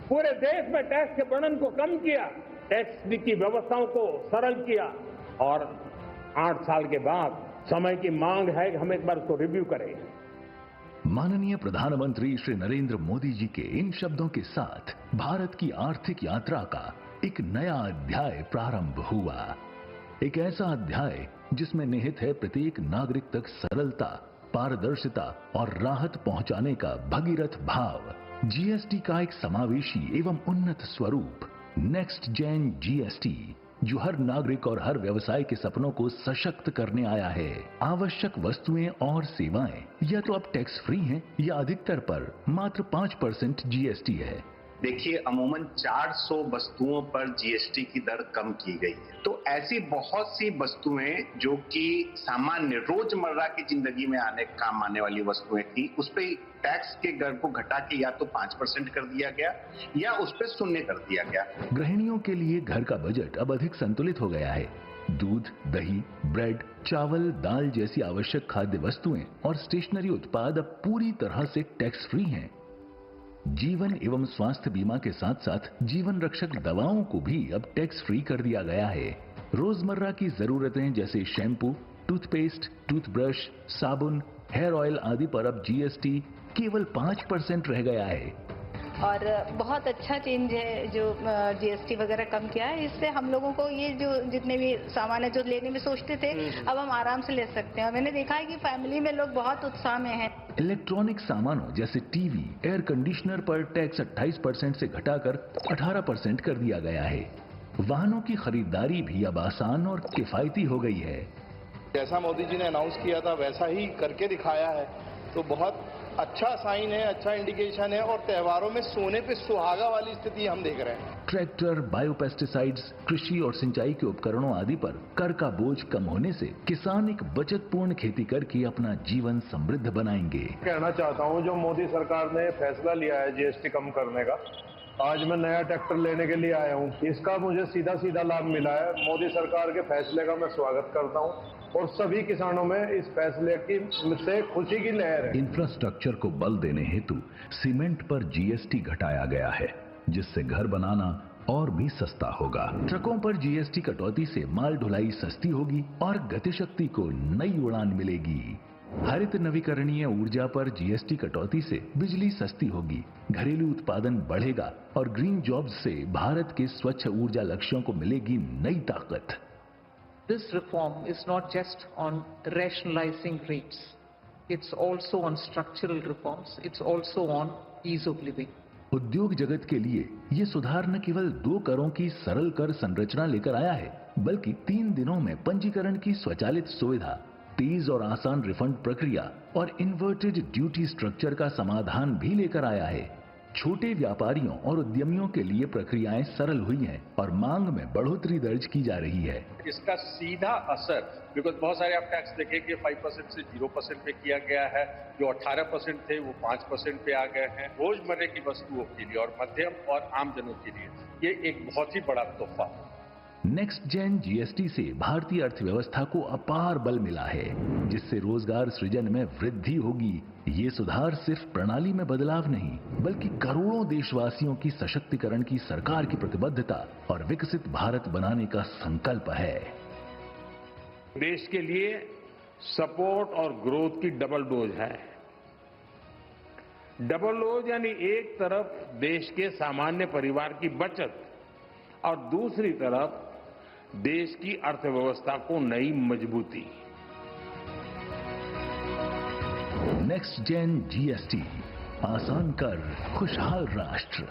पूरे देश में टैक्स के बर्डन को कम किया, टैक्स की व्यवस्थाओं को सरल किया और 8 साल के बाद समय की मांग है कि हम एक बार उसको रिव्यू करें। माननीय प्रधानमंत्री श्री नरेंद्र मोदी जी के इन शब्दों के साथ भारत की आर्थिक यात्रा का एक नया अध्याय प्रारंभ हुआ। एक ऐसा अध्याय जिसमें निहित है प्रत्येक नागरिक तक सरलता, पारदर्शिता और राहत पहुंचाने का भगीरथ भाव। जीएसटी का एक समावेशी एवं उन्नत स्वरूप, नेक्स्ट जेन जीएसटी, जो हर नागरिक और हर व्यवसाय के सपनों को सशक्त करने आया है। आवश्यक वस्तुएं और सेवाएं या तो अब टैक्स फ्री हैं या अधिकतर पर मात्र 5% जीएसटी है। देखिए, अमूमन 400 वस्तुओं पर जीएसटी की दर कम की गई है। तो ऐसी बहुत सी वस्तुएं जो कि सामान्य रोजमर्रा की जिंदगी में काम आने वाली वस्तुएं थी, उस पे टैक्स के दर को घटा के या तो 5% कर दिया गया या उस पे 0 कर दिया गया। गृहिणियों के लिए घर का बजट अब अधिक संतुलित हो गया है। दूध, दही, ब्रेड, चावल, दाल जैसी आवश्यक खाद्य वस्तुएं और स्टेशनरी उत्पाद अब पूरी तरह से टैक्स फ्री हैं। जीवन एवं स्वास्थ्य बीमा के साथ साथ जीवन रक्षक दवाओं को भी अब टैक्स फ्री कर दिया गया है। रोजमर्रा की जरूरतें जैसे शैम्पू, टूथपेस्ट, टूथब्रश, साबुन, हेयर ऑयल आदि पर अब जीएसटी केवल 5% रह गया है। और बहुत अच्छा चेंज है जो जीएसटी वगैरह कम किया है। इससे हम लोगों को ये जो जितने भी सामान है जो लेने में सोचते थे, अब हम आराम से ले सकते हैं। मैंने देखा है कि फैमिली में लोग बहुत उत्साह में हैं। इलेक्ट्रॉनिक सामानों जैसे टीवी, एयर कंडीशनर पर टैक्स 28% से घटाकर 18% कर दिया गया है। वाहनों की खरीदारी भी अब आसान और किफायती हो गई है। जैसा मोदी जी ने अनाउंस किया था वैसा ही करके दिखाया है, तो बहुत अच्छा साइन है, अच्छा इंडिकेशन है। और त्योहारों में सोने पे सुहागा वाली स्थिति हम देख रहे हैं। ट्रैक्टर, बायोपेस्टिसाइड्स, कृषि और सिंचाई के उपकरणों आदि पर कर का बोझ कम होने से किसान एक बचतपूर्ण खेती करके अपना जीवन समृद्ध बनाएंगे। कहना चाहता हूं, जो मोदी सरकार ने फैसला लिया है जीएसटी कम करने का, आज मैं नया ट्रैक्टर लेने के लिए आया हूं। इसका मुझे सीधा सीधा लाभ मिला है। मोदी सरकार के फैसले का मैं स्वागत करता हूं और सभी किसानों में इस फैसले की से खुशी की लहर है। इंफ्रास्ट्रक्चर को बल देने हेतु सीमेंट पर जीएसटी घटाया गया है, जिससे घर बनाना और भी सस्ता होगा। ट्रकों पर जीएसटी कटौती से माल ढुलाई सस्ती होगी और गतिशक्ति को नई उड़ान मिलेगी। हरित नवीकरणीय ऊर्जा पर जीएसटी कटौती से बिजली सस्ती होगी, घरेलू उत्पादन बढ़ेगा और ग्रीन जॉब्स से भारत के स्वच्छ ऊर्जा लक्ष्यों को मिलेगी नई ताकत। This reform is not just on rationalizing rates. It's also on structural reforms. It's also on ease of living. उद्योग जगत के लिए ये सुधार न केवल 2 करों की सरल कर संरचना लेकर आया है, बल्कि 3 दिनों में पंजीकरण की स्वचालित सुविधा, तेज और आसान रिफंड प्रक्रिया और इन्वर्टेड ड्यूटी स्ट्रक्चर का समाधान भी लेकर आया है। छोटे व्यापारियों और उद्यमियों के लिए प्रक्रियाएं सरल हुई हैं और मांग में बढ़ोतरी दर्ज की जा रही है। इसका सीधा असर, बिकॉज बहुत सारे आप टैक्स देखेंगे 5% से 0% पे किया गया है, जो 18% थे वो 5% पे आ गए हैं। रोजमर्रे की वस्तुओं के लिए और मध्यम और आम जनों के लिए ये एक बहुत ही बड़ा तोहफा। नेक्स्ट जेन जीएसटी से भारतीय अर्थव्यवस्था को अपार बल मिला है, जिससे रोजगार सृजन में वृद्धि होगी। ये सुधार सिर्फ प्रणाली में बदलाव नहीं, बल्कि करोड़ों देशवासियों की सशक्तिकरण की सरकार की प्रतिबद्धता और विकसित भारत बनाने का संकल्प है। देश के लिए सपोर्ट और ग्रोथ की डबल डोज है। डबल डोज यानी एक तरफ देश के सामान्य परिवार की बचत और दूसरी तरफ देश की अर्थव्यवस्था को नई मजबूती। नेक्स्ट जेन जीएसटी, आसान कर खुशहाल राष्ट्र।